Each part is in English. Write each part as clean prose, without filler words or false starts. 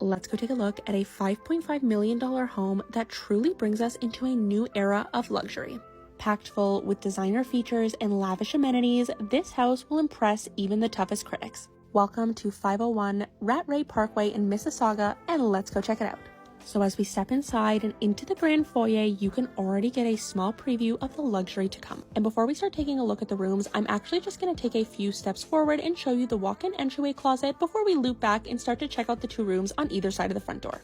Let's go take a look at a $5.5 million home that truly brings us into a new era of luxury. Packed full with designer features and lavish amenities, this house will impress even the toughest critics. Welcome to 501 Rattray Parkway in Mississauga, and let's go check it out. So as we step inside and into the grand foyer, you can already get a small preview of the luxury to come. And before we start taking a look at the rooms, I'm actually just going to take a few steps forward and show you the walk-in entryway closet before we loop back and start to check out the two rooms on either side of the front door.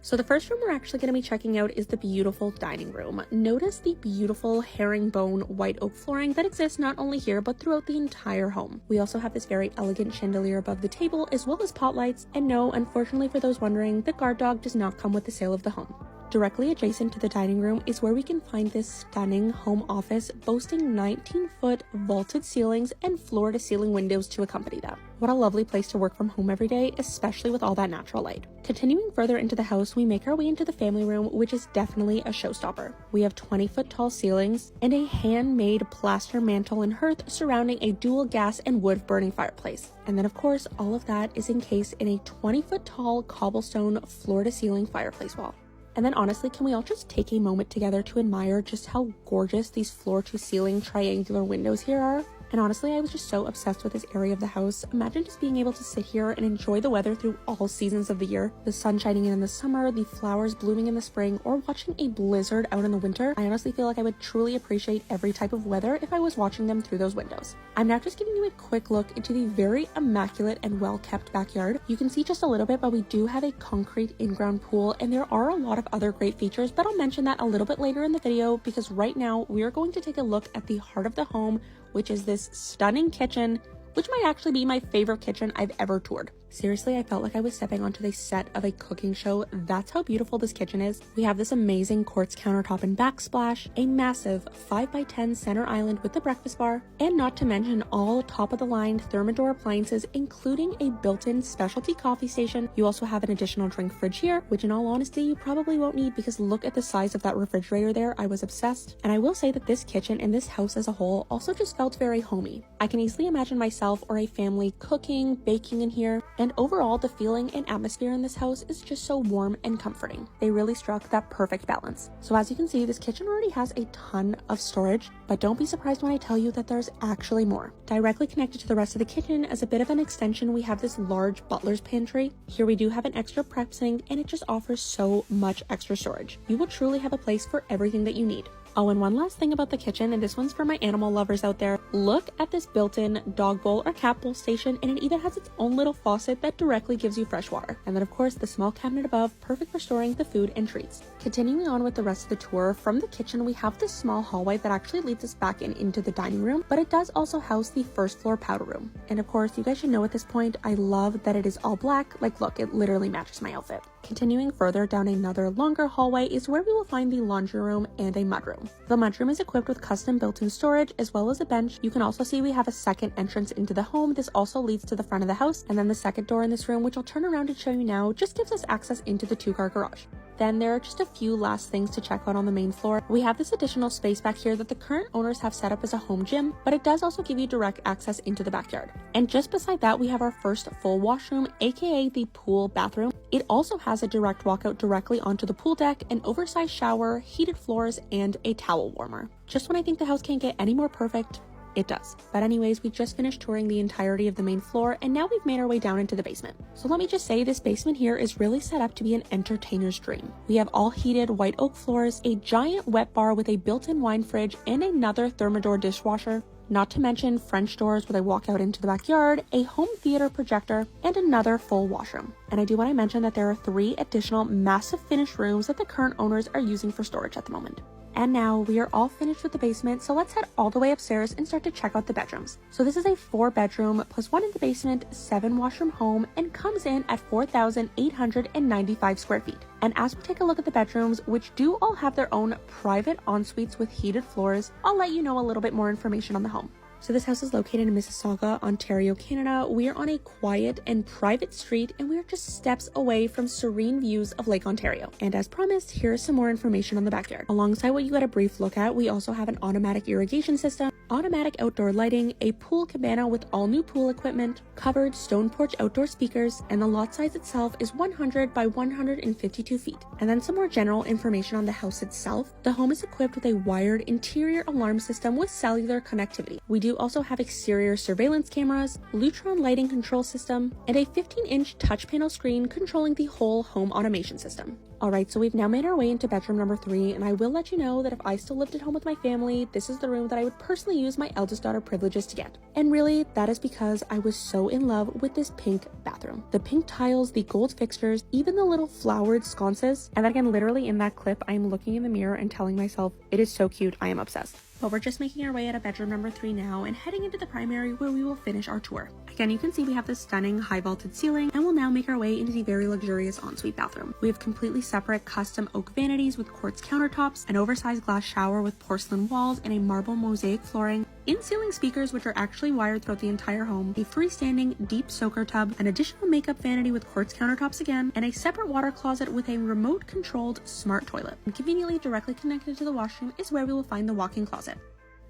So the first room we're actually going to be checking out is the beautiful dining room. Notice the beautiful herringbone white oak flooring that exists not only here but throughout the entire home. We also have this very elegant chandelier above the table as well as pot lights, and no, unfortunately for those wondering, the guard dog does not come with the sale of the home. Directly adjacent to the dining room is where we can find this stunning home office boasting 19-foot vaulted ceilings and floor-to-ceiling windows to accompany them. What a lovely place to work from home every day, especially with all that natural light. Continuing further into the house, we make our way into the family room, which is definitely a showstopper. We have 20-foot tall ceilings and a handmade plaster mantle and hearth surrounding a dual gas and wood burning fireplace. And then of course, all of that is encased in a 20-foot tall cobblestone floor-to-ceiling fireplace wall. And then honestly, can we all just take a moment together to admire just how gorgeous these floor-to-ceiling triangular windows here are? And honestly, I was just so obsessed with this area of the house. Imagine just being able to sit here and enjoy the weather through all seasons of the year. The sun shining in the summer, the flowers blooming in the spring, or watching a blizzard out in the winter. I honestly feel like I would truly appreciate every type of weather if I was watching them through those windows. I'm now just giving you a quick look into the very immaculate and well-kept backyard. You can see just a little bit, but we do have a concrete in-ground pool, and there are a lot of other great features, but I'll mention that a little bit later in the video because right now we are going to take a look at the heart of the home, which is this stunning kitchen, which might actually be my favorite kitchen I've ever toured. Seriously, I felt like I was stepping onto the set of a cooking show. That's how beautiful this kitchen is. We have this amazing quartz countertop and backsplash, a massive 5x10 center island with the breakfast bar, and not to mention all top-of-the-line Thermador appliances, including a built-in specialty coffee station. You also have an additional drink fridge here, which in all honesty, you probably won't need because look at the size of that refrigerator there. I was obsessed. And I will say that this kitchen and this house as a whole also just felt very homey. I can easily imagine myself or a family cooking, baking in here. And overall, the feeling and atmosphere in this house is just so warm and comforting. They really struck that perfect balance. So as you can see, this kitchen already has a ton of storage, but don't be surprised when I tell you that there's actually more. Directly connected to the rest of the kitchen, as a bit of an extension, we have this large butler's pantry. Here we do have an extra prep sink, and it just offers so much extra storage. You will truly have a place for everything that you need. Oh, and one last thing about the kitchen, and this one's for my animal lovers out there. Look at this built-in dog bowl or cat bowl station, and it even has its own little faucet that directly gives you fresh water. And then of course, the small cabinet above, perfect for storing the food and treats. Continuing on with the rest of the tour, from the kitchen we have this small hallway that actually leads us back into the dining room, but it does also house the first floor powder room. And of course, you guys should know at this point, I love that it is all black. Like look, it literally matches my outfit. Continuing further down another longer hallway is where we will find the laundry room and a mudroom. The mudroom is equipped with custom built-in storage as well as a bench. You can also see we have a second entrance into the home. This also leads to the front of the house, and then the second door in this room, which I'll turn around and show you now, just gives us access into the two-car garage. Then there are just a few last things to check out on the main floor. We have this additional space back here that the current owners have set up as a home gym, but it does also give you direct access into the backyard. And just beside that, we have our first full washroom, aka the pool bathroom. It also has a direct walkout directly onto the pool deck, an oversized shower, heated floors, and a towel warmer. Just when I think the house can't get any more perfect, it does. But anyways, we just finished touring the entirety of the main floor, and now we've made our way down into the basement. So let me just say, this basement here is really set up to be an entertainer's dream. We have all heated white oak floors, a giant wet bar with a built-in wine fridge, and another Thermador dishwasher. Not to mention French doors where they walk out into the backyard, a home theater projector, and another full washroom. And I do want to mention that there are 3 additional massive finished rooms that the current owners are using for storage at the moment. And now we are all finished with the basement, so let's head all the way upstairs and start to check out the bedrooms. So this is a 4-bedroom plus 1 in the basement, 7-washroom home, and comes in at 4,895 square feet. And as we take a look at the bedrooms, which do all have their own private en-suites with heated floors, I'll let you know a little bit more information on the home. So this house is located in Mississauga, Ontario, Canada. We are on a quiet and private street, and we are just steps away from serene views of Lake Ontario. And as promised, here is some more information on the backyard. Alongside what you got a brief look at, we also have an automatic irrigation system, automatic outdoor lighting, a pool cabana with all new pool equipment, covered stone porch outdoor speakers, and the lot size itself is 100 by 152 feet. And then some more general information on the house itself. The home is equipped with a wired interior alarm system with cellular connectivity. We do also have exterior surveillance cameras, Lutron lighting control system, and a 15-inch touch panel screen controlling the whole home automation system. Alright, so we've now made our way into bedroom number 3, and I will let you know that if I still lived at home with my family, this is the room that I would personally use my eldest daughter privileges to get. And really, that is because I was so in love with this pink bathroom. The pink tiles, the gold fixtures, even the little flowered sconces, and then again, literally in that clip, I am looking in the mirror and telling myself, it is so cute, I am obsessed. But we're just making our way out of bedroom number 3 now and heading into the primary where we will finish our tour. Again, you can see we have this stunning high vaulted ceiling, and we'll now make our way into the very luxurious ensuite bathroom. We have completely separate custom oak vanities with quartz countertops, an oversized glass shower with porcelain walls, and a marble mosaic flooring, in-ceiling speakers which are actually wired throughout the entire home, a freestanding deep soaker tub, an additional makeup vanity with quartz countertops again, and a separate water closet with a remote controlled smart toilet. And conveniently directly connected to the washroom is where we will find the walk-in closet.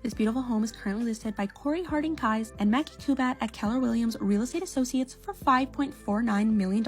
This beautiful home is currently listed by Corey Harding Kies and Mackie Kubat at Keller Williams Real Estate Associates for $5.49 million.